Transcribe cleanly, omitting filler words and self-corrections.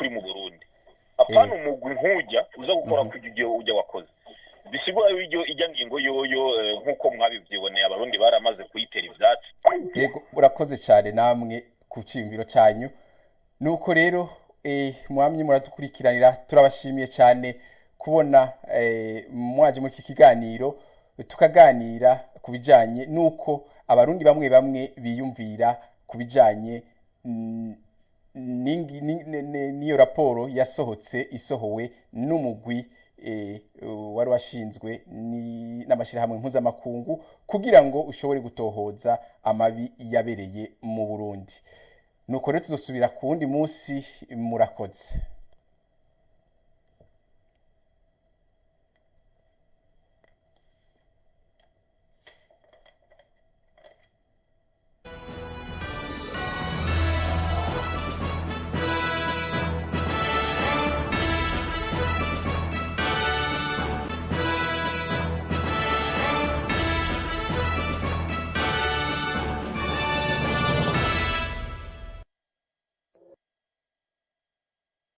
by'ukuri mu Burundi apana umugwi nkujya uza gukora kujyo ujya wakoze bisigura ibyo ijya ngingo yoyo nkuko mwabivyiboneye abarundi baramaze kuyitera ivyatsi. Yego murakoze cyane namwe ku cimbiro cyanyu nuko rero mwamye muradukurikiranira turabashimiye cyane kubona mwaje muri iki kiganiro tukaganira kubijanye nuko abarundi bamwe bamwe biyumvira kubijanye niyo raporo yasohotse isohowe n'umugwi wari washinzwe n'amashirahamwe mpuzamakungu kugira ngo ushobore gutohoza amabi yabereye mu Burundi. Nuko rero tuzosubira ku wundi munsi murakoze.